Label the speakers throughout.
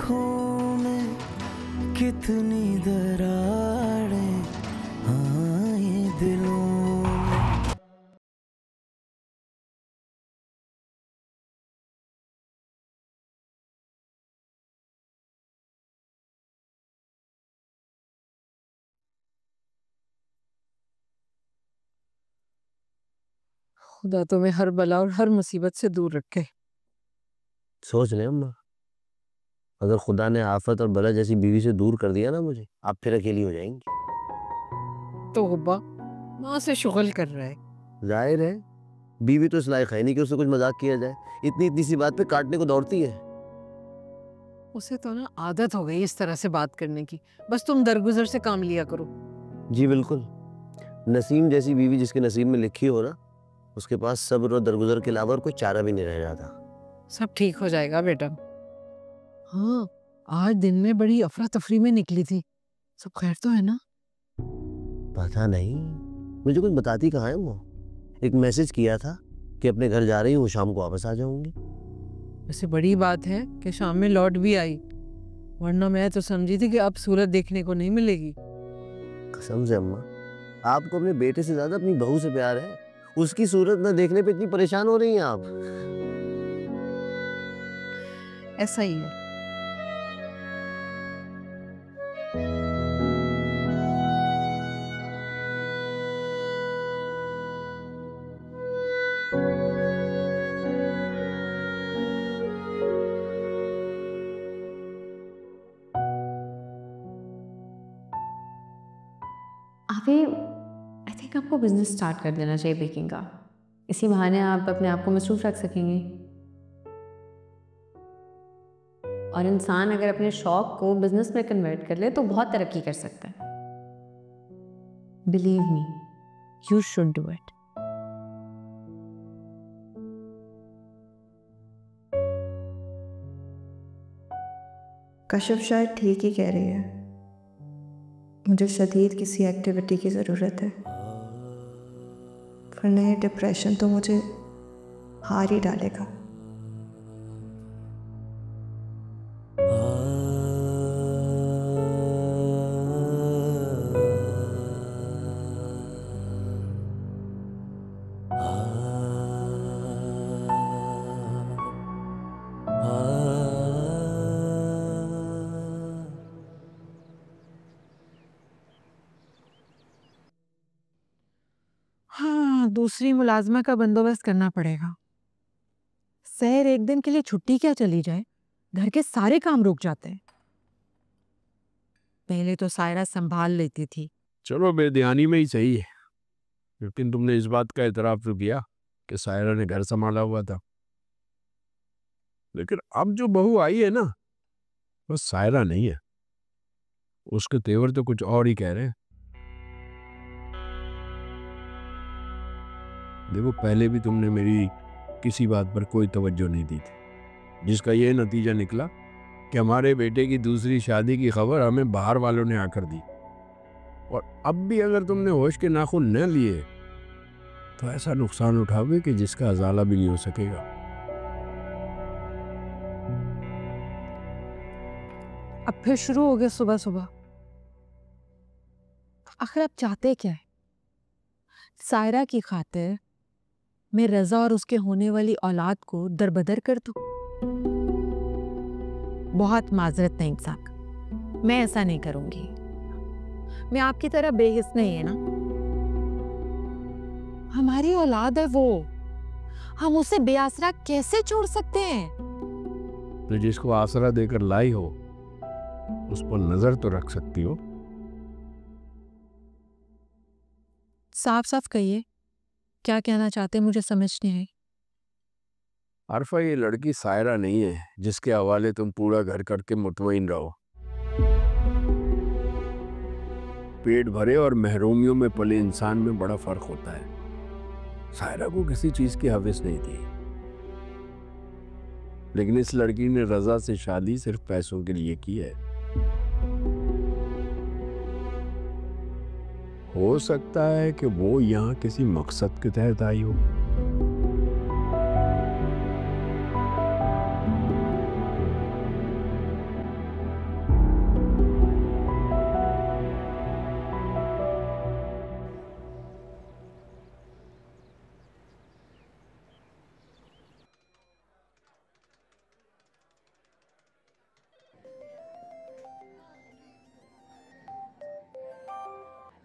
Speaker 1: आँखों में कितनी दरारें, हाँ ये दिलों में।
Speaker 2: खुदा तुम्हें हर बला और हर मुसीबत से दूर रखे।
Speaker 3: सोच ले अम्मा, अगर खुदा ने आफत और बला जैसी बीवी से दूर कर दिया ना मुझे, आप फिर अकेली हो जाएंगी।
Speaker 2: तौबा, माँ से शुगल कर रहा है।
Speaker 3: जाहिर है बीवी तो इस लायक है नहीं कि उससे कुछ मजाक किया जाए। इतनी इतनी सी बात पे काटने को दौड़ती है।
Speaker 2: उसे तो ना आदत हो गई इस तरह से बात करने की। बस तुम दरगुजर से काम लिया करो।
Speaker 3: जी बिल्कुल, नसीम जैसी बीवी जिसके नसीब में लिखी हो ना, उसके पास सब्र और दरगुजर के अलावा और कोई चारा भी नहीं रह जाता।
Speaker 2: सब ठीक हो जाएगा बेटा। हाँ, आज दिन में बड़ी अफरा तफरी में निकली थी। सब खैर तो है ना?
Speaker 3: पता नहीं, मुझे कुछ बताती कहाँ है वो। एक मैसेज किया था कि अपने घर जा रही हूँ, शाम को वापस आ जाऊंगी।
Speaker 2: वैसे बड़ी बात है कि शाम में लौट भी आई, वरना मैं तो समझी थी कि अब सूरत देखने को नहीं मिलेगी।
Speaker 3: कसम से अम्मा, आपको अपने बेटे से ज्यादा अपनी बहू से प्यार है। उसकी सूरत न देखने पे इतनी परेशान हो रही हैं आप।
Speaker 2: ऐसा ही है।
Speaker 4: आई थिंक आपको बिजनेस स्टार्ट कर देना चाहिए बेकिंग का। इसी बहाने आप अपने आप को मसरूफ रख सकेंगे। और इंसान अगर अपने शौक को बिजनेस में कन्वर्ट कर ले तो बहुत तरक्की कर सकता है। Believe me, you should do it.
Speaker 5: Kashif शायद ठीक ही कह रही है। मुझे शदीद किसी एक्टिविटी की ज़रूरत है, वरना ये डिप्रेशन तो मुझे हार ही डालेगा।
Speaker 2: हाँ, दूसरी मुलाजमा का बंदोबस्त करना पड़ेगा। सहर एक दिन के लिए छुट्टी क्या चली जाए, घर के सारे काम रुक जाते हैं। पहले तो सायरा संभाल लेती थी।
Speaker 6: चलो बेध्यानी में ही सही है, लेकिन तुमने इस बात का एतराफ तो किया कि सायरा ने घर संभाला हुआ था। लेकिन अब जो बहू आई है ना, बस सायरा नहीं है। उसके तेवर तो कुछ और ही कह रहे हैं। देखो, पहले भी तुमने मेरी किसी बात पर कोई तवज्जो नहीं दी थी, जिसका ये नतीजा निकला कि हमारे बेटे की दूसरी शादी की खबर हमें बाहर वालों ने आकर दी। और अब भी अगर तुमने होश के नाखून न लिए तो ऐसा नुकसान उठाओगे कि जिसका अजाला भी नहीं हो सकेगा।
Speaker 2: अब फिर शुरू हो गया सुबह सुबह। आखिर आप चाहते क्या है? सायरा की खातिर मैं रजा और उसके होने वाली औलाद को दरबदर कर दूं? बहुत माजरत नहीं साहब, मैं ऐसा नहीं करूंगी। मैं आपकी तरह बेहिस नहीं है ना। हमारी औलाद है वो, हम उसे बेआसरा कैसे छोड़ सकते हैं?
Speaker 6: तो जिसको आसरा देकर लाई हो उस पर नजर तो रख सकती हो।
Speaker 2: साफ साफ कहिए, क्या कहना चाहते, मुझे समझ नहीं आई।
Speaker 6: अरफा, ये लड़की सायरा नहीं है जिसके हवाले तुम पूरा घर करके मुतमईन रहो। पेट भरे और महरूमियों में पले इंसान में बड़ा फर्क होता है। सायरा को किसी चीज की हवस नहीं थी, लेकिन इस लड़की ने रजा से शादी सिर्फ पैसों के लिए की है। हो सकता है कि वो यहाँ किसी मकसद के तहत आई हो।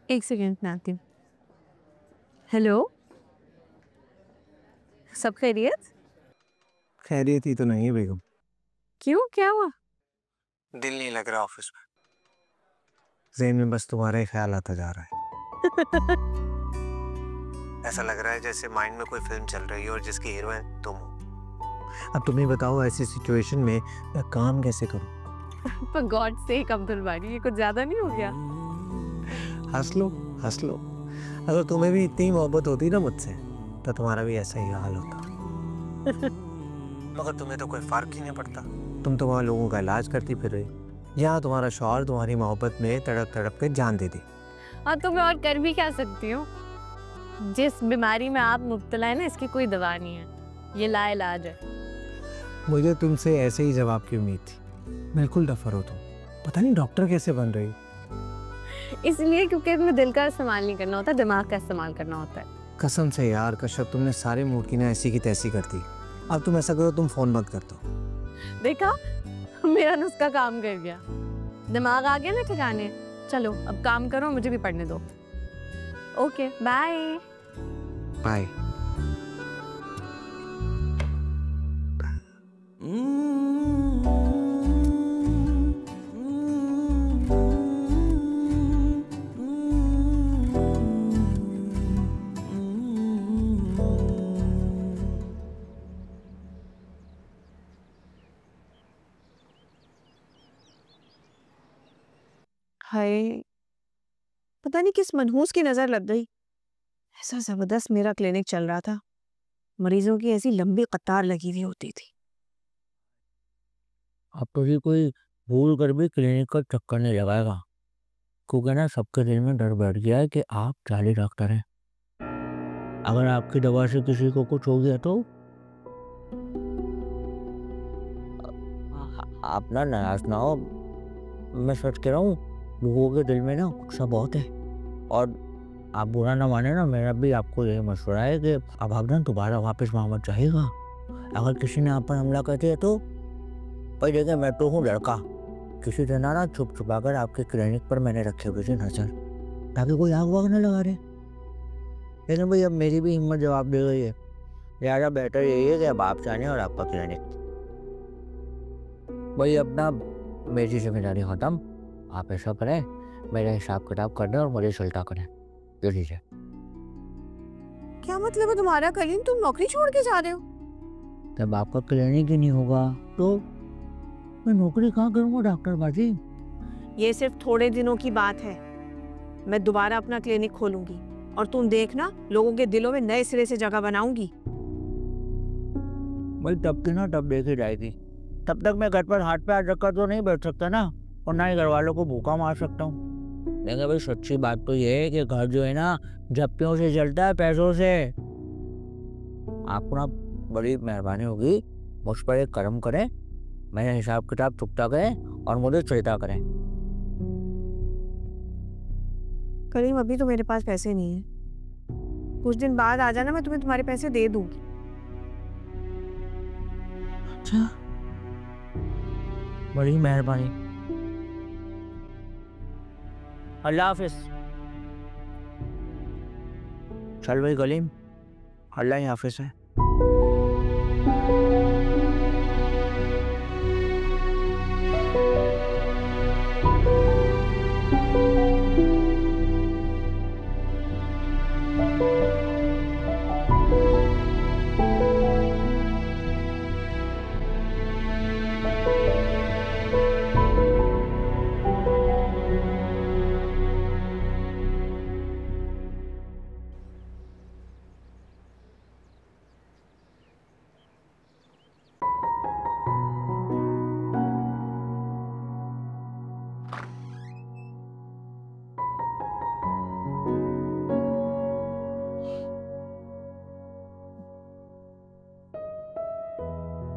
Speaker 4: एक सेकेंड में आती हूँ। हेलो, सब खैरियत?
Speaker 1: खैरियत ही तो नहीं है बेगम।
Speaker 4: क्यों, क्या हुआ?
Speaker 1: दिल नहीं लग रहा ऑफिस में। ज़हन में बस तुम्हारा ही ख्याल आता जा रहा है। ऐसा लग रहा है जैसे माइंड में कोई फिल्म चल रही है और जिसकी हीरोइन तुम हो। अब तुम ही बताओ, ऐसी सिचुएशन में मैं काम कैसे करूं?
Speaker 4: पर गॉड से अब्दुल बारी, ये कुछ ज्यादा नहीं हो गया?
Speaker 1: हंस लो, हंस लो। अगर तुम्हें भी इतनी मोहब्बत होती ना मुझसे तो तुम्हारा भी ऐसा ही हाल होता। मगर तुम्हें तो कोई फर्क ही नहीं पड़ता। तुम तो वहाँ लोगों का इलाज करती फिर रही। यहाँ तुम्हारा शौहर तुम्हारी मोहब्बत में तड़प तड़प के जान दे दी।
Speaker 4: हाँ, तो मैं और कर भी क्या सकती हूँ? जिस बीमारी में आप मुब्तला है ना, इसकी कोई दवा नहीं है, ये लाइलाज है।
Speaker 1: मुझे तुमसे ऐसे ही जवाब की उम्मीद थी। बिल्कुल डफर हो तुम। पता नहीं डॉक्टर कैसे बन रही।
Speaker 4: इसलिए क्योंकि इसमें दिल का इस्तेमाल नहीं करना होता, दिमाग का इस्तेमाल करना होता है।
Speaker 1: कसम से यार कश्यप, तुमने सारे मूड की ना ऐसी की तैसी कर दी। अब तुम ऐसा करो, तुम फोन मत कर दो।
Speaker 4: देखा, मेरा नुस्खा काम कर गया, दिमाग आ गया ना ठिकाने। चलो अब काम करो, मुझे भी पढ़ने दो। Okay, bye
Speaker 1: bye.
Speaker 5: हाय, पता नहीं किस मनहूस की नज़र लग गई। ऐसा ज़बरदस्त मेरा क्लिनिक चल रहा था, मरीजों की ऐसी लंबी कतार लगी हुई होती थी।
Speaker 3: अब कभी कोई भूल कर भी क्लिनिक का चक्कर नहीं लगाएगा, क्योंकि ना सबके दिल में डर बैठ गया है कि आप जाली डॉक्टर हैं। अगर आपकी दवा से किसी को कुछ हो गया तो आप ना नाराज ना हो। मैं सच कह रहा हूँ, लोगों के दिल में ना गुस्सा बहुत है। और आप बुरा ना माने ना, मेरा भी आपको यही मशवरा है कि अब आप ना दोबारा वापस वहाँ मत जाइएगा। अगर किसी ने आप पर हमला कर दिया तो भाई देखिए, मैं तो हूँ लड़का, किसी दिन ना छुप छुपा कर आपके क्लिनिक पर मैंने रखे हुए थे नजर, ताकि कोई आग वाग न लगा रहे। लेकिन भाई अब मेरी भी हिम्मत जवाब दे गई है, ज़्यादा बेटर यही है कि अब आप जाने और आपका क्लिनिक। भाई अपना मेरी जिम्मेदारी खत्म, आप ऐसा करें, मेरा हिसाब किताब कर दें और मुझे सुलटा करें। ये लीजिए।
Speaker 5: क्या मतलब है तुम्हारा कलीम? तुम नौकरी छोड़ के जा रहे हो?
Speaker 3: जब आपका क्लिनिक ही नहीं होगा तो मैं नौकरी कहाँ करूँगा डॉक्टर बाजी?
Speaker 5: ये सिर्फ थोड़े दिनों की बात है। मैं दोबारा अपना क्लिनिक खोलूंगी और तुम देखना, लोगों के दिलों में नए सिरे से जगह बनाऊंगी।
Speaker 3: भाई तब की ना तब देखी जाएगी। तब तक मैं घर पर हाथ पे हाथ रखकर तो नहीं बैठ सकता ना, और ना ही घर वालों को भूखा मार सकता हूँ। लेकिन भाई सच्ची बात तो ये है कि घर जो है ना झप्पियों से जलता है, पैसों से। आपको ना बड़ी मेहरबानी होगी, मुझ पर एक कर्म करें, मेरा हिसाब किताब चुकता करें और मुझे चलता करें।
Speaker 5: करीम, अभी तो मेरे पास पैसे नहीं है, कुछ दिन बाद आ जाना, मैं तुम्हें तुम्हारे पैसे दे दूंगी।
Speaker 3: अच्छा, बड़ी मेहरबानी। अल्लाह हाफिज। चल भाई कलीम, अल्लाह ही हाफिज है।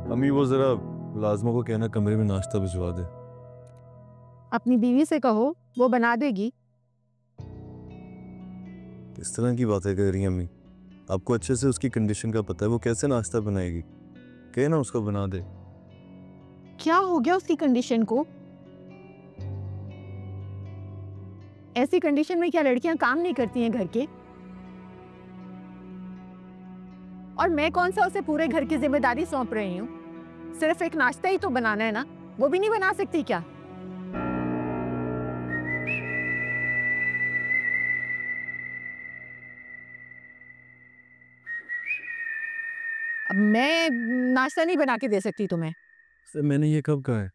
Speaker 7: अम्मी वो जरा लाजमा को कहना कमरे में नाश्ता भिजवा दे।
Speaker 2: अपनी बीवी से कहो, वो बना देगी।
Speaker 7: इस तरह की बातें कर रही हैं अम्मी, आपको अच्छे से उसकी कंडीशन का पता है, वो कैसे नाश्ता बनाएगी? कहे ना उसको बना दे।
Speaker 2: क्या हो गया उसकी कंडीशन को? ऐसी कंडीशन में क्या लड़कियां काम नहीं करती हैं घर के? और मैं कौन सा उसे पूरे घर की जिम्मेदारी सौंप रही हूँ? सिर्फ एक नाश्ता ही तो बनाना है ना, वो भी नहीं बना सकती क्या? अब मैं नाश्ता नहीं बना के दे सकती तुम्हें।
Speaker 7: सर मैंने ये कब कहा है?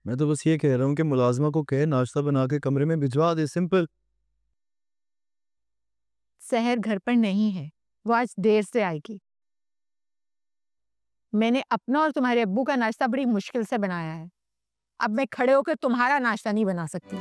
Speaker 7: मैं तो बस ये कह रहा हूँ कि मुलाजमा को कहे नाश्ता बना के कमरे में भिजवा दे, सिंपल।
Speaker 2: सहर घर पर नहीं है, वो आज देर से आएगी। मैंने अपना और तुम्हारे अब्बू का नाश्ता बड़ी मुश्किल से बनाया है। अब मैं खड़े होकर तुम्हारा नाश्ता नहीं बना सकती।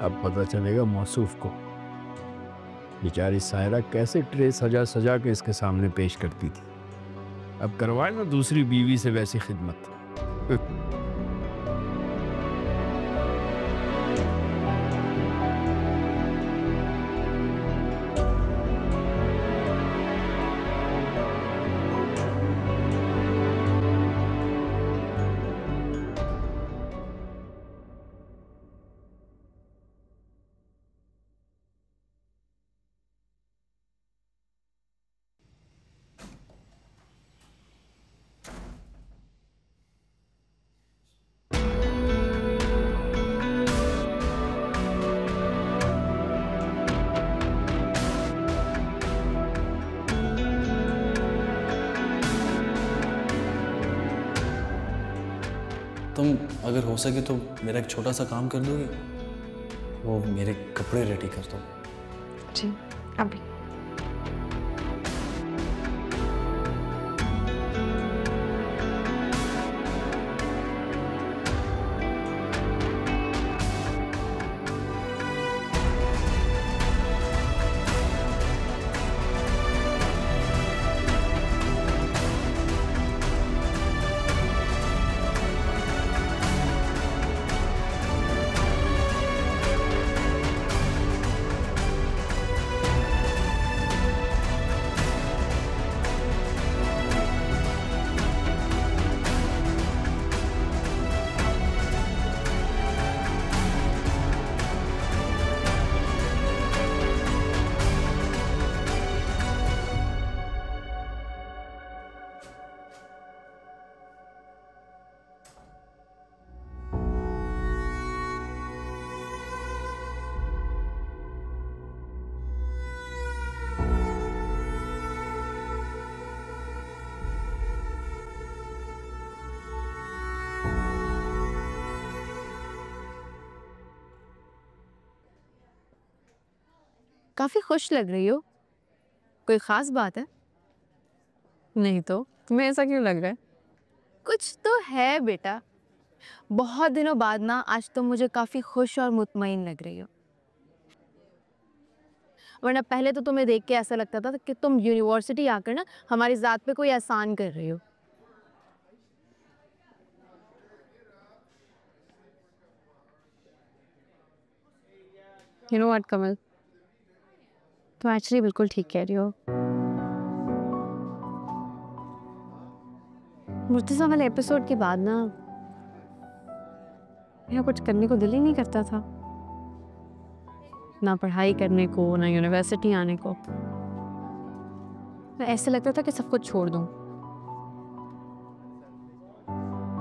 Speaker 6: अब पता चलेगा मौसूफ को बेचारी सायरा कैसे ट्रे सजा सजा के इसके सामने पेश करती थी। अब करवाए ना दूसरी बीवी से वैसी खिदमत।
Speaker 8: तुम अगर हो सके तो मेरा एक छोटा सा काम कर दोगे? वो मेरे कपड़े रेडी कर दो।
Speaker 4: जी अभी। काफी खुश लग रही हो, कोई खास बात है? नहीं तो तुम्हें ऐसा क्यों लग रहा है? कुछ तो है बेटा। बहुत दिनों बाद ना आज तुम मुझे काफी खुश और मुतमईन लग रही हो। वरना पहले तो तुम्हें देख के ऐसा लगता था कि तुम यूनिवर्सिटी आकर ना हमारी जात पे कोई एहसान कर रही हो। You know what, कमल, तो एक्चुअली बिल्कुल ठीक कह रही हो। मुर्तज़ा वाले एपिसोड के बाद ना मेरा कुछ करने को दिल ही नहीं करता था, ना पढ़ाई करने को ना यूनिवर्सिटी आने को। ऐसे लगता था कि सब कुछ छोड़ दूं।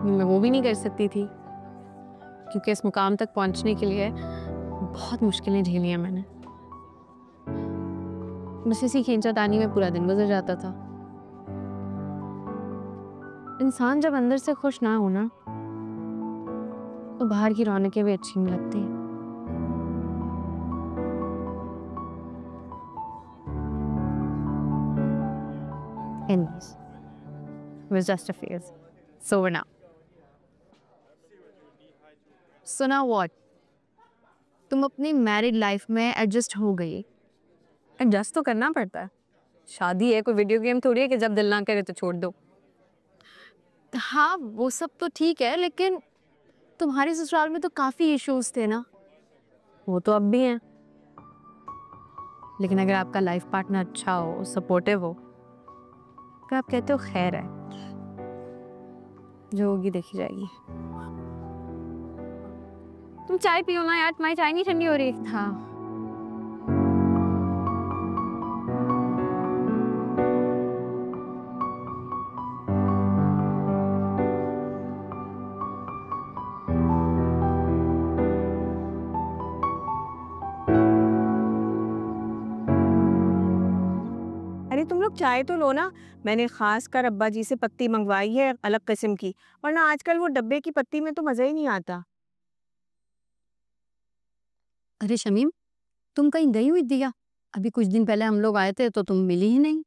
Speaker 4: मैं वो भी नहीं कर सकती थी क्योंकि इस मुकाम तक पहुंचने के लिए बहुत मुश्किलें झेली हैं मैंने। बस इसी खींचातानी में पूरा दिन गुजर जाता था। इंसान जब अंदर से खुश ना हो ना तो बाहर की रौनकें भी अच्छी नहीं लगती। Anyways, it was just a phase. It's over now. So now what? तुम अपनी मैरिड लाइफ में एडजस्ट हो गई। एडजस्ट तो करना पड़ता है, शादी है, कोई वीडियो गेम थोड़ी है कि जब दिल ना करे तो छोड़ दो। हाँ वो सब तो ठीक है, लेकिन तुम्हारे ससुराल में तो काफी इश्यूज थे ना। वो तो अब भी हैं, लेकिन अगर आपका लाइफ पार्टनर अच्छा हो, सपोर्टिव हो, तो आप कहते हो खैर है, जो होगी देखी जाएगी। तुम चाय पियो ना यार, तुम्हारी चाय नहीं ठंडी हो रही। हाँ
Speaker 5: अरे तुम लोग चाय तो लो ना। मैंने खास कर अब्बा जी से पत्ती मंगवाई है अलग किस्म की, वरना आजकल वो डब्बे की पत्ती में तो मजा ही नहीं आता।
Speaker 4: अरे शमीम, तुम कहीं गई हुई थी क्या? अभी कुछ दिन पहले हम लोग आए थे तो तुम मिली ही नहीं।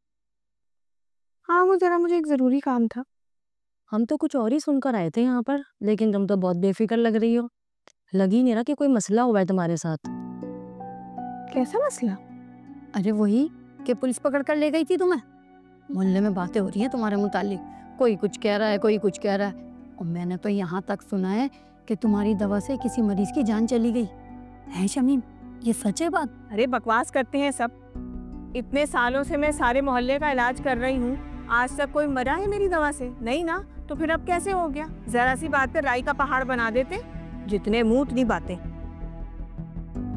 Speaker 5: हाँ वो जरा मुझे एक जरूरी काम था।
Speaker 3: हम तो कुछ और ही सुनकर आए थे यहाँ पर, लेकिन तुम तो बहुत बेफिक्र लग रही हो। लग ही नहीं रहा कि कोई मसला हुआ है तुम्हारे साथ।
Speaker 5: कैसा मसला?
Speaker 4: अरे वही कि पुलिस पकड़ कर ले गई थी तुम्हें। मोहल्ले में बातें हो रही हैं तुम्हारे मुतालिक, कोई कुछ कह रहा है, कोई कुछ कह रहा है, और मैंने तो यहाँ तक सुना है कि तुम्हारी दवा से किसी मरीज की जान चली गई है। शमीम, ये सच है बात?
Speaker 5: अरे बकवास करते हैं सब। इतने सालों से मैं सारे मोहल्ले का इलाज कर रही हूँ, आज तक कोई मरा है मेरी दवा से? नहीं ना, तो फिर अब कैसे हो गया? जरा सी बात पे राई का पहाड़ बना देते। जितने मुंह उतनी बातें।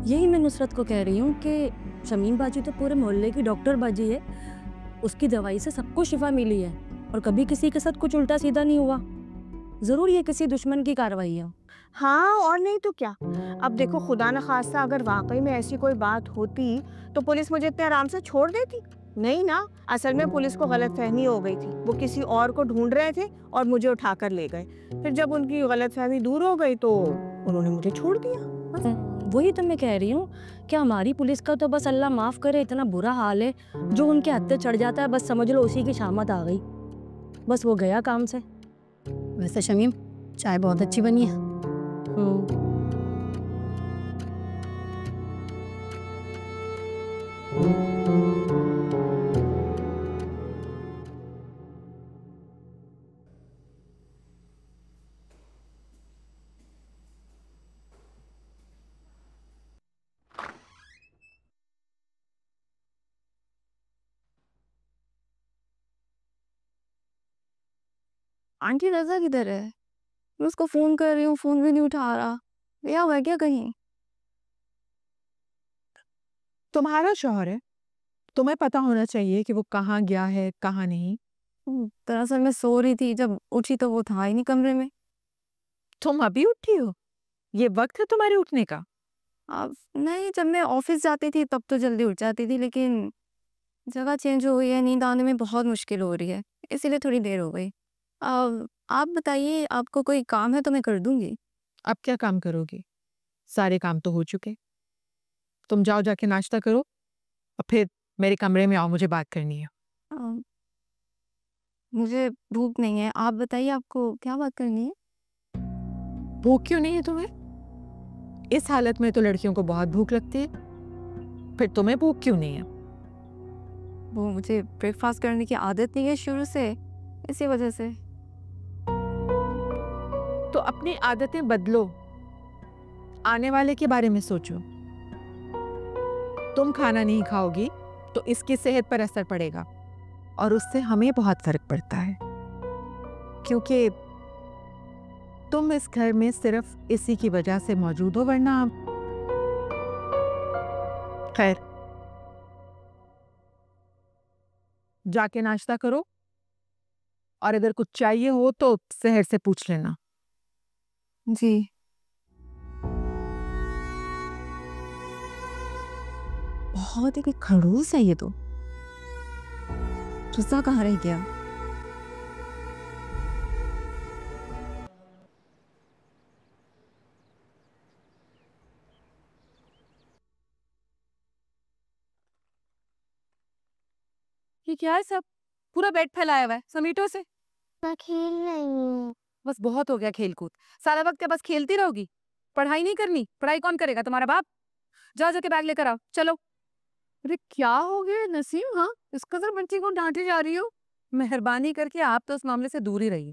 Speaker 3: यही मैं नुसरत को कह रही हूँ कि शमीम बाजी तो पूरे मोहल्ले की डॉक्टर बाजी है, उसकी दवाई से सबको शिफा मिली है और कभी किसी के साथ कुछ उल्टा सीधा नहीं हुआ। जरूर ये किसी दुश्मन की कार्रवाई है।
Speaker 5: हाँ और नहीं तो क्या। अब देखो, खुदा न खास्ता अगर वाकई में ऐसी कोई बात होती तो पुलिस मुझे इतने आराम से छोड़ देती? नहीं ना, असल में पुलिस को गलतफहमी हो गई थी। वो किसी और को ढूंढ रहे थे और मुझे उठाकर ले गए। फिर जब उनकी गलतफहमी दूर हो गई तो उन्होंने मुझे छोड़ दिया।
Speaker 3: वही तो मैं कह रही हूँ कि हमारी पुलिस का तो बस अल्लाह माफ करे इतना बुरा हाल है, जो उनके हत्थे चढ़ जाता है बस समझ लो उसी की शामत आ गई, बस वो गया काम से।
Speaker 4: वैसे शमीम, चाय बहुत अच्छी बनी है। आंटी रज़ा किधर है? मैं उसको फोन कर रही हूँ, फोन भी नहीं उठा रहा। गया हुआ है क्या कहीं?
Speaker 2: तुम्हारा शौहर है, तुम्हें पता होना चाहिए कि वो कहाँ गया है कहाँ नहीं।
Speaker 4: दरअसल मैं सो रही थी, जब उठी तो वो था ही नहीं कमरे में।
Speaker 2: तुम अभी उठी हो? ये वक्त है तुम्हारे उठने का?
Speaker 4: अब नहीं, जब मैं ऑफिस जाती थी तब तो जल्दी उठ जाती थी, लेकिन जगह चेंज हो गई है, नींद आने में बहुत मुश्किल हो रही है, इसीलिए थोड़ी देर हो गई। अब आप बताइए, आपको कोई काम है तो मैं कर दूंगी।
Speaker 2: अब क्या काम करोगी? सारे काम तो हो चुके। तुम जाओ, जाके नाश्ता करो और फिर मेरे कमरे में आओ, मुझे बात करनी है।
Speaker 4: मुझे भूख नहीं है, आप बताइए आपको क्या बात करनी है?
Speaker 2: भूख क्यों नहीं है तुम्हें? इस हालत में तो लड़कियों को बहुत भूख लगती है, फिर तुम्हें भूख क्यों नहीं है?
Speaker 4: वो मुझे ब्रेकफास्ट करने की आदत नहीं है शुरू से, इसी वजह से।
Speaker 2: तो अपनी आदतें बदलो, आने वाले के बारे में सोचो। तुम खाना नहीं खाओगी तो इसकी सेहत पर असर पड़ेगा और उससे हमें बहुत फर्क पड़ता है, क्योंकि तुम इस घर में सिर्फ इसी की वजह से मौजूद हो, वरना खैर, जाके नाश्ता करो और अगर कुछ चाहिए हो तो सहर से पूछ लेना।
Speaker 4: जी। बहुत ही खड़ूस है ये तो। रज़ा कहाँ रह गया?
Speaker 2: ये क्या है? सब पूरा बेड फैलाया हुआ है, समीटो से।
Speaker 9: मैं खेल रही हूँ।
Speaker 2: बस बहुत हो गया खेल कूद, सारा वक्त क्या बस खेलती रहोगी? पढ़ाई नहीं करनी? पढ़ाई कौन करेगा, तुम्हारा बाप? जाओ जाके बैग लेकर आओ, चलो।
Speaker 4: अरे क्या हो गया नसीम? हाँ, इस कदर बच्ची को डांटे जा रही हो?
Speaker 2: मेहरबानी करके आप तो उस मामले से दूर ही रहिए।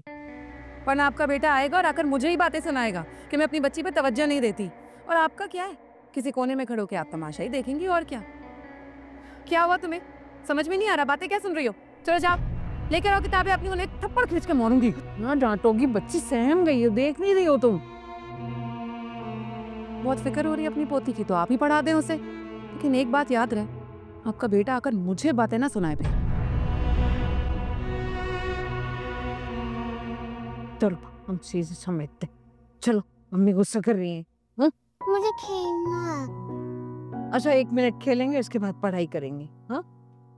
Speaker 10: वरना आपका बेटा आएगा और आकर मुझे ही बातें सुनाएगा कि मैं अपनी बच्ची पे तवज्जो नहीं देती। और आपका क्या है, किसी कोने में खड़े होकर आप तमाशा ही देखेंगी और क्या। क्या हुआ तुम्हें, समझ में नहीं आ रहा, बातें क्या सुन रही हो? चलो जाओ लेकर आओ किताबें अपनी, उन्हें थप्पड़ खींच के मारूंगी। ना डांटोगी, बच्ची सहम गई हो, देख नहीं रही हो तुम। बहुत फिक्र हो रही है अपनी पोती की तो आप ही पढ़ा दें उसे, लेकिन एक बात याद रहे, आपका बेटा आकर मुझे बातें ना सुनाए फिर। चलो हम चीजें समेटते, चलो मम्मी गुस्सा कर रही हैं।
Speaker 9: मुझे खेलना।
Speaker 10: अच्छा 1 मिनट खेलेंगे, इसके बाद पढ़ाई करेंगे। हाँ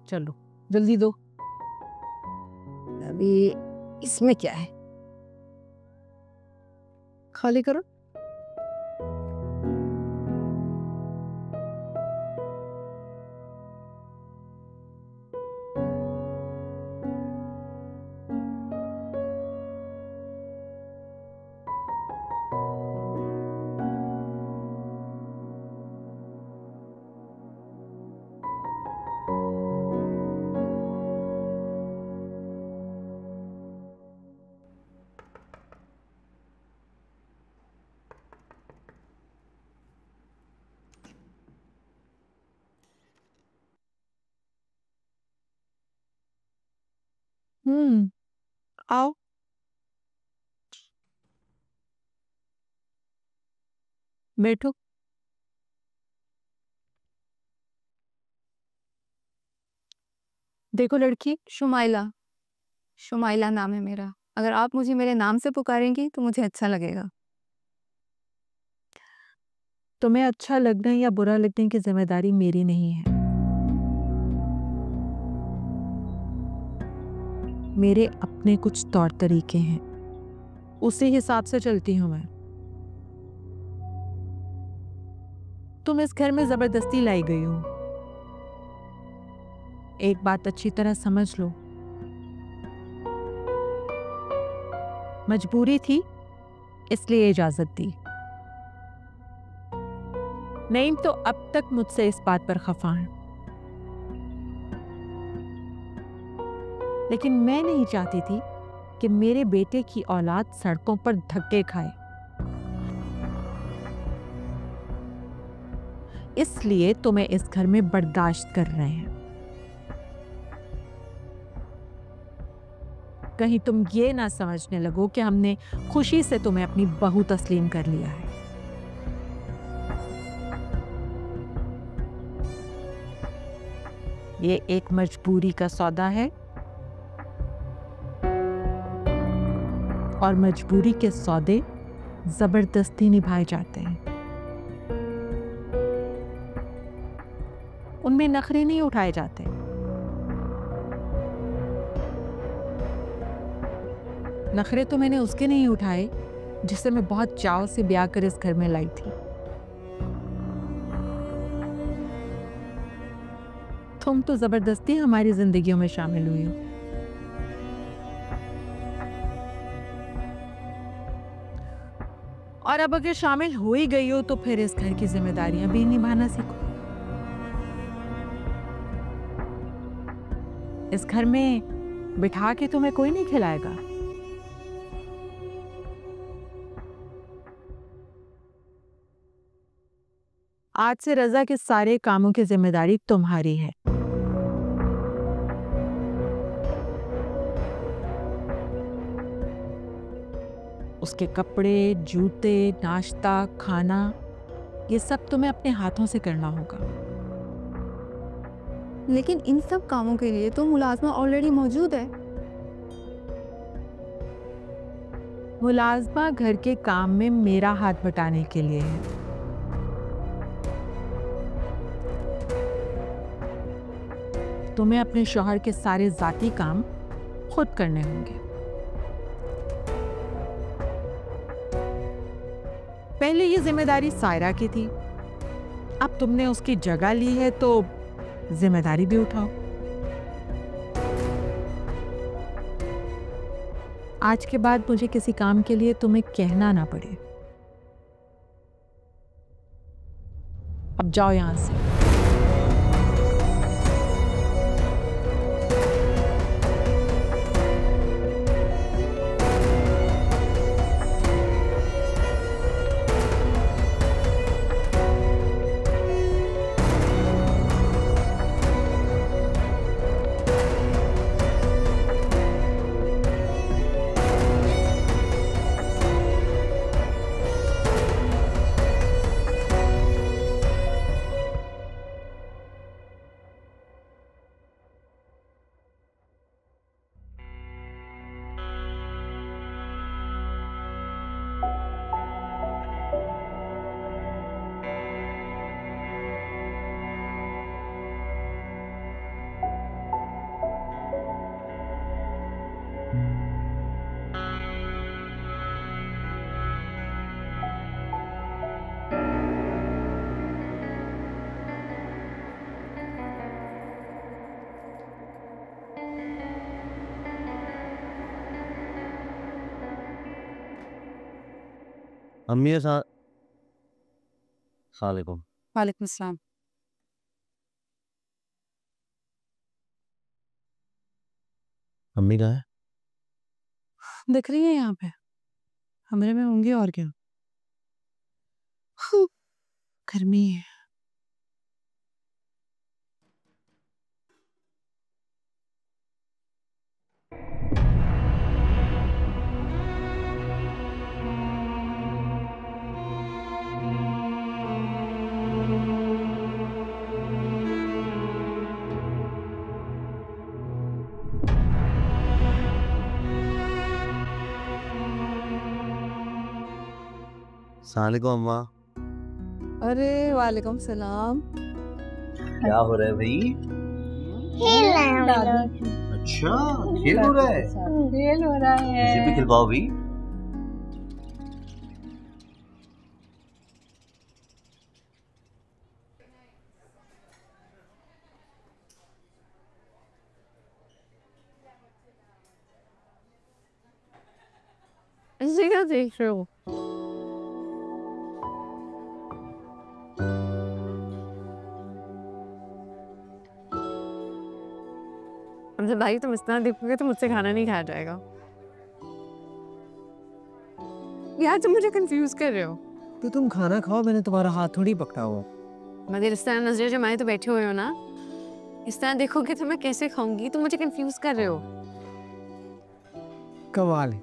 Speaker 10: चलो जल्दी दो। अभी इसमें क्या है, खाली करो। आओ। बैठो। देखो लड़की,
Speaker 4: शुमाइला, शुमाइला नाम है मेरा। अगर आप मुझे मेरे नाम से पुकारेंगी तो मुझे अच्छा लगेगा।
Speaker 2: तुम्हें अच्छा लगने या बुरा लगने की जिम्मेदारी मेरी नहीं है। मेरे अपने कुछ तौर तरीके हैं, उसी हिसाब से चलती हूं मैं। तुम इस घर में जबरदस्ती लाई गई हो। एक बात अच्छी तरह समझ लो, मजबूरी थी इसलिए इजाजत दी, नहीं तो अब तक मुझसे इस बात पर खफा हैं। लेकिन मैं नहीं चाहती थी कि मेरे बेटे की औलाद सड़कों पर धक्के खाए, इसलिए तुम्हें इस घर में बर्दाश्त कर रहे हैं। कहीं तुम ये ना समझने लगो कि हमने खुशी से तुम्हें अपनी बहू तस्लीम कर लिया है। ये एक मजबूरी का सौदा है, और मजबूरी के सौदे जबरदस्ती निभाए जाते हैं। उनमें नखरे नहीं उठाए जाते। नखरे तो मैंने उसके नहीं उठाए जिसे मैं बहुत चाव से ब्याह कर इस घर में लाई थी। तुम तो जबरदस्ती हमारी जिंदगियों में शामिल हुई हो। और अब अगर शामिल हो ही गई हो तो फिर इस घर की जिम्मेदारियां भी निभाना सीखो। इस घर में बिठा के तुम्हें कोई नहीं खिलाएगा। आज से रजा के सारे कामों की जिम्मेदारी तुम्हारी है। उसके कपड़े, जूते, नाश्ता, खाना, ये सब तुम्हें अपने हाथों से करना होगा।
Speaker 4: लेकिन इन सब कामों के लिए तो मुलाजमा ऑलरेडी मौजूद है।
Speaker 2: मुलाजमा घर के काम में मेरा हाथ बटाने के लिए है। तुम्हें अपने शौहर के सारे जाती काम खुद करने होंगे। पहले ये जिम्मेदारी सायरा की थी, अब तुमने उसकी जगह ली है तो जिम्मेदारी भी उठाओ। आज के बाद मुझे किसी काम के लिए तुम्हें कहना ना पड़े। अब जाओ यहां से।
Speaker 3: अम्मी के साथ सलाम।
Speaker 10: वालेकुम अस्सलाम।
Speaker 3: अम्मी कहाँ है?
Speaker 10: दिख रही है यहाँ पे, कमरे में होंगी और क्या। गर्मी है।
Speaker 7: सलाम अम्मा।
Speaker 10: अरे वालेकुम सलाम।
Speaker 11: क्या हो रहा है भाई?
Speaker 9: खेल रहे हैं हम लोग।
Speaker 11: अच्छा, खेल हो रहा है।
Speaker 10: खेल हो रहा है।
Speaker 11: मुझे भी खिलवाओ भाई।
Speaker 4: ऐसे क्या देख रहे हो? हमसे भाई तुम इस तरह देखोगे तो मुझसे खाना नहीं खाया जाएगा। यार तुम मुझे कंफ्यूज कर रहे हो।
Speaker 1: तो तुम खाना खाओ, मैंने तुम्हारा हाथ थोड़ी पकड़ा हुआ।
Speaker 4: मगर इस तरह नजरें जमाए तो बैठे हुए हो ना, इस तरह देखोगे तो मैं कैसे खाऊंगी? तुम मुझे कंफ्यूज कर रहे हो।
Speaker 1: कमाल है,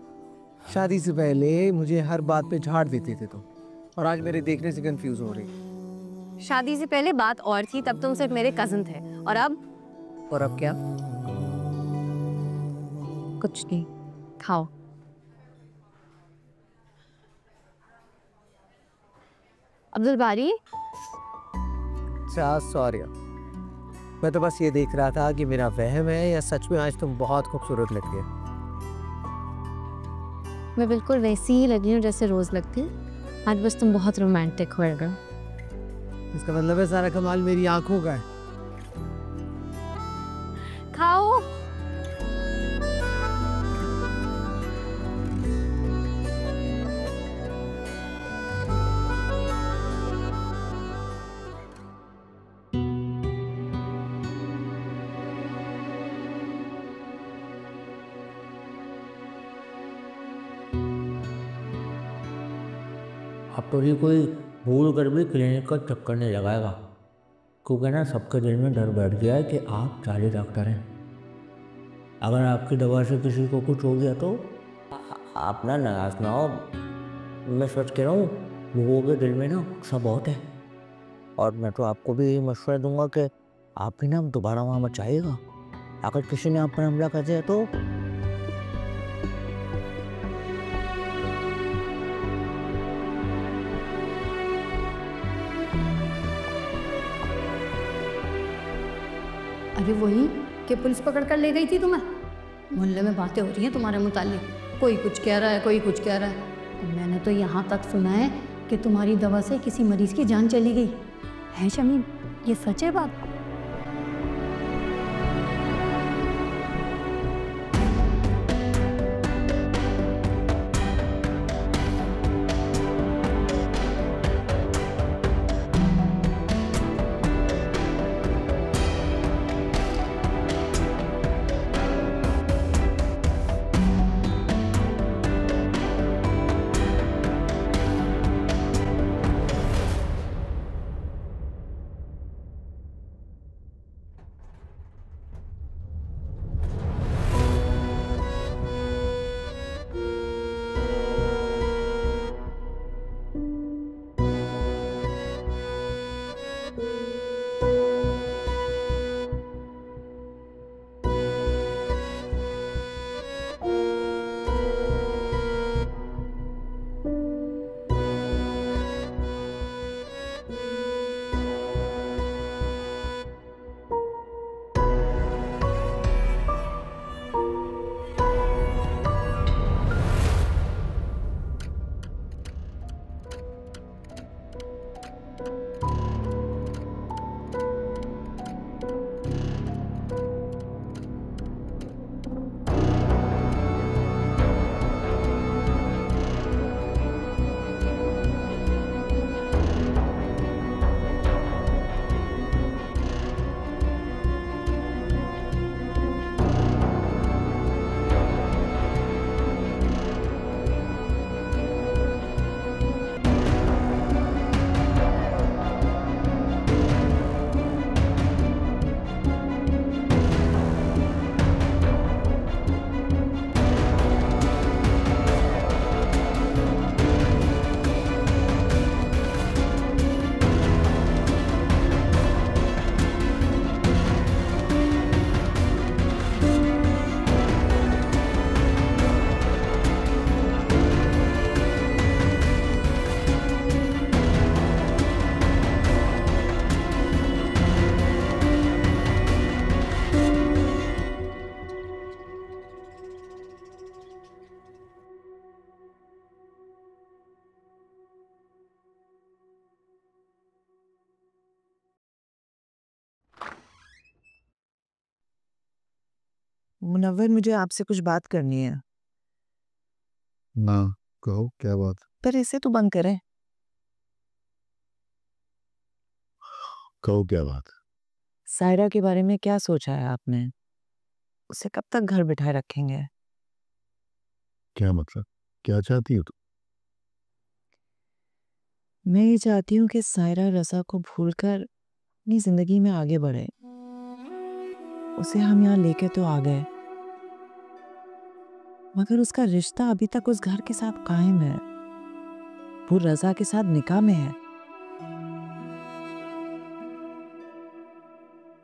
Speaker 1: शादी से पहले मुझे हर बात पे झाड़ देते थे तुम, और आज मेरे देखने से कंफ्यूज हो रही।
Speaker 4: शादी से पहले बात और थी, तब तुम सिर्फ मेरे कजिन थे, और अब?
Speaker 1: और अब क्या?
Speaker 4: कुछ नहीं, खाओ। अब्दुल बारी।
Speaker 1: अच्छा सॉरी, मैं तो बस ये देख रहा था कि मेरा वहम है या सच में आज तुम बहुत खूबसूरत लगती है।
Speaker 4: मैं बिल्कुल वैसी ही लगी हूँ जैसे रोज लगती हूँ, आज बस तुम बहुत रोमांटिक हो गए।
Speaker 1: इसका मतलब है सारा कमाल मेरी आंखों का है।
Speaker 4: खाओ।
Speaker 3: अब तो ये कोई भूल कर भी क्लिनिक का चक्कर नहीं लगाएगा, क्योंकि ना सबके दिल में डर बैठ गया है कि आप जाली डॉक्टर हैं। अगर आपकी दवा से किसी को कुछ हो गया तो आप ना नाराज ना हो। मैं सच कह रहा हूँ, लोगों के दिल में ना गुस्सा बहुत है, और मैं तो आपको भी मशवरा दूंगा कि आप भी ना दोबारा वहाँ मत जाइएगा। अगर किसी ने आप पर हमला कर दिया तो
Speaker 12: अरे वही कि पुलिस पकड़ कर ले गई थी तुम्हें। मोहल्ले में बातें हो रही हैं तुम्हारे मुतालिक, कोई कुछ कह रहा है, कोई कुछ कह रहा है। मैंने तो यहाँ तक सुना है कि तुम्हारी दवा से किसी मरीज की जान चली गई है। शमीम, ये सच है बात?
Speaker 2: मुनव्वर, मुझे आपसे कुछ बात करनी है।
Speaker 7: ना, कहो क्या बात?
Speaker 2: पर इसे तो बंद करें।
Speaker 7: कहो क्या बात?
Speaker 2: सायरा के बारे में क्या सोचा है आपने? उसे कब तक घर बिठाए रखेंगे?
Speaker 7: क्या मतलब? क्या चाहती हो तुम?
Speaker 2: मैं ये चाहती हूँ कि सायरा रज़ा को भूलकर अपनी जिंदगी में आगे बढ़े। उसे हम यहाँ लेके तो आ गए, मगर उसका रिश्ता अभी तक उस घर के साथ कायम है। वो रज़ा के साथ निकाह में है।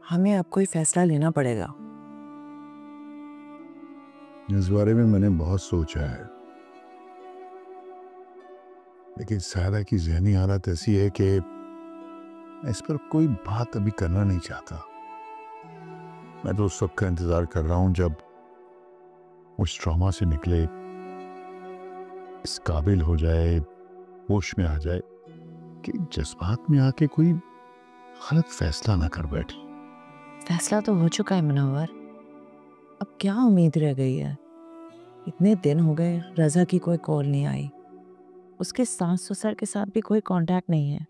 Speaker 2: हमें अब कोई फैसला लेना पड़ेगा।
Speaker 7: इस बारे में मैंने बहुत सोचा है, लेकिन सायरा की ज़हनी हालत ऐसी है कि मैं इस पर कोई बात अभी करना नहीं चाहता। मैं तो उस वक्त का इंतज़ार कर रहा हूँ जब उस ट्रॉमा से निकले, इस काबिल हो जाए, होश में आ जाए कि जज्बात में आके कोई गलत फैसला ना कर बैठे।
Speaker 2: फैसला तो हो चुका है मुनव्वर, अब क्या उम्मीद रह गई है? इतने दिन हो गए रज़ा की कोई कॉल नहीं आई, उसके सास ससुर के साथ भी कोई कांटेक्ट नहीं है।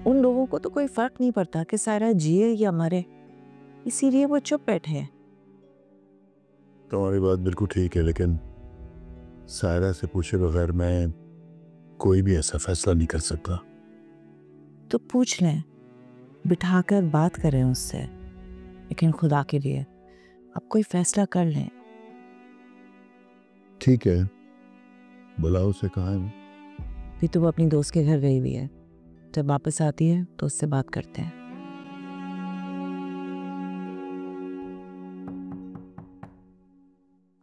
Speaker 2: उन लोगों को तो कोई फर्क नहीं पड़ता कि सायरा जिए या मरे, इसीलिए वो चुप बैठे हैं।
Speaker 7: तुम्हारी बात बिल्कुल ठीक है, लेकिन सायरा से पूछे बगैर मैं कोई भी ऐसा फैसला नहीं कर सकता।
Speaker 2: तो पूछ लें, बिठाकर बात करें उससे, लेकिन खुदा के लिए अब कोई फैसला कर लें।
Speaker 7: ठीक है, बुलाओ उसे। कहाँ है वो?
Speaker 2: भी तो वो अपनी दोस्त के घर गई हुई है, जब वापस आती है तो उससे बात करते हैं।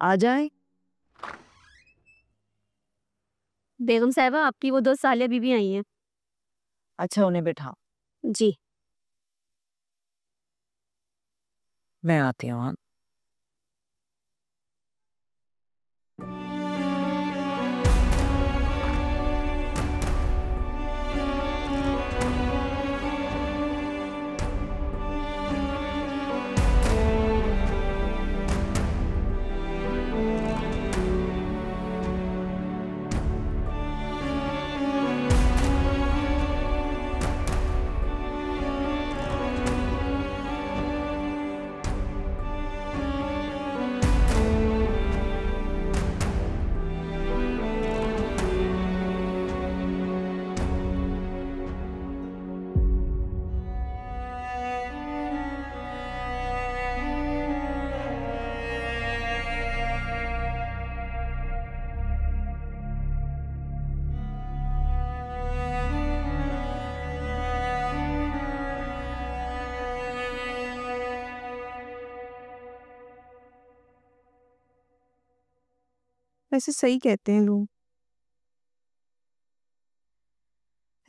Speaker 2: आ जाए।
Speaker 9: बेगम साहिबा, आपकी वो दोस्त सालिया बीबी आई हैं।
Speaker 2: अच्छा, उन्हें बिठाओ।
Speaker 9: जी।
Speaker 2: मैं आती हूँ।
Speaker 5: वैसे सही कहते हैं लोग,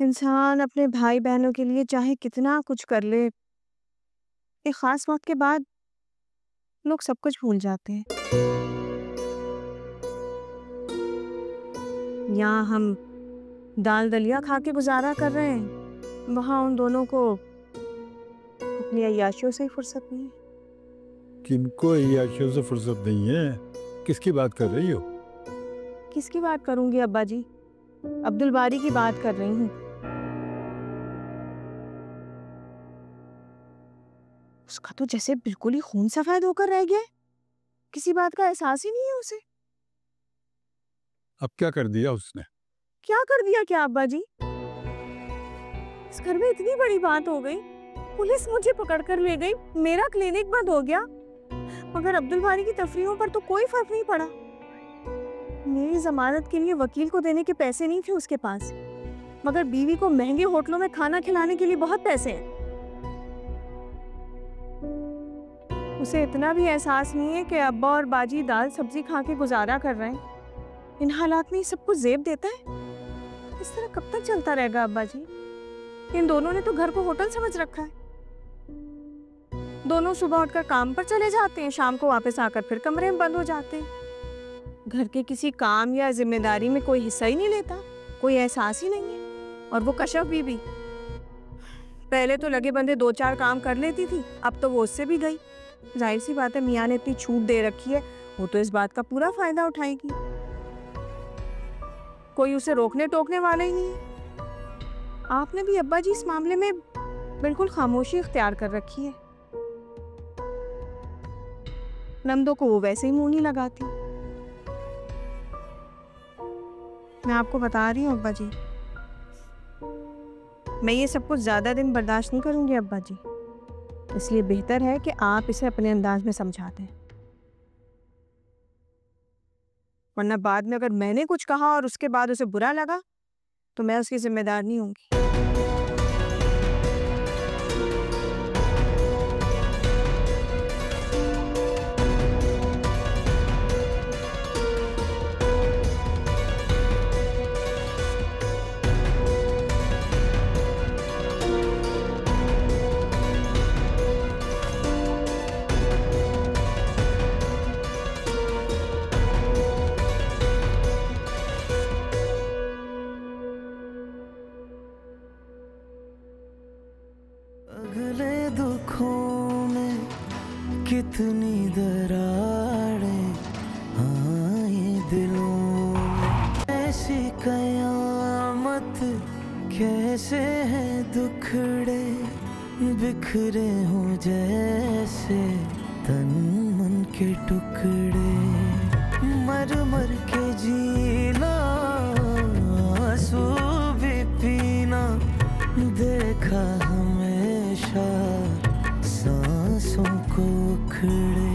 Speaker 5: इंसान अपने भाई बहनों के लिए चाहे कितना कुछ कर ले, एक खास वक्त के बाद लोग सब कुछ भूल जाते हैं। यहाँ हम दाल दलिया खा के गुजारा कर रहे हैं, वहाँ उन दोनों को अपनी अय्याशियों से ही फुर्सत नहीं है।
Speaker 6: किनको अय्याशियों से फुर्सत नहीं है? किसकी बात कर रही हो?
Speaker 5: किसकी बात करूंगी अब्बा जी? अब्दुल बारी की बात कर रही हूँ। उसका तो जैसे बिल्कुल ही खून सफेद होकर रह गया, किसी बात का एहसास ही नहीं है उसे।
Speaker 6: अब क्या कर दिया उसने?
Speaker 5: क्या कर दिया क्या अब्बा जी? इस घर में इतनी बड़ी बात हो गई, पुलिस मुझे पकड़ कर ले गई, मेरा क्लिनिक बंद हो गया, मगर अब्दुल बारी की तफरीहों पर तो कोई फर्क नहीं पड़ा। मेरी जमानत के लिए वकील को देने के पैसे नहीं थे उसके पास, मगर बीवी को महंगे होटलों में खाना खिलाने के लिए बहुत पैसे हैं। उसे इतना भी एहसास नहीं है कि अब्बा और बाजी दाल सब्जी खा के गुजारा कर रहे हैं। इन हालात में सब कुछ जेब देता है। इस तरह कब तक चलता रहेगा अब्बा जी? इन दोनों ने तो घर को होटल समझ रखा है। दोनों सुबह उठकर काम पर चले जाते हैं, शाम को वापस आकर फिर कमरे में बंद हो जाते हैं। घर के किसी काम या जिम्मेदारी में कोई हिस्सा ही नहीं लेता, कोई एहसास ही नहीं है। और वो कशफ बीबी, पहले तो लगे बंदे 2-4 काम कर लेती थी, अब तो वो उससे भी गई। जाहिर सी बात है, मियाँ ने इतनी छूट दे रखी है, वो तो इस बात का पूरा फायदा उठाएगी। कोई उसे रोकने टोकने वाला ही नहीं है। आपने भी अब्बा जी इस मामले में बिल्कुल खामोशी इख्तियार कर रखी है। नमदों को वो वैसे ही मुंह नहीं लगाती। मैं आपको बता रही हूँ अब्बा जी, मैं ये सब कुछ ज्यादा दिन बर्दाश्त नहीं करूंगी अब्बा जी, इसलिए बेहतर है कि आप इसे अपने अंदाज में समझा दें, वरना बाद में अगर मैंने कुछ कहा और उसके बाद उसे बुरा लगा तो मैं उसकी जिम्मेदार नहीं होंगी।
Speaker 13: अगले दुखों में कितनी दरारें आए दिलों में, ऐसी कयामत कैसे है दुखड़े बिखरे हो जैसे तन मन के टुकड़े, मर मर के जीना आंसू भी पीना देखा हमेशा सांसों को उखड़े।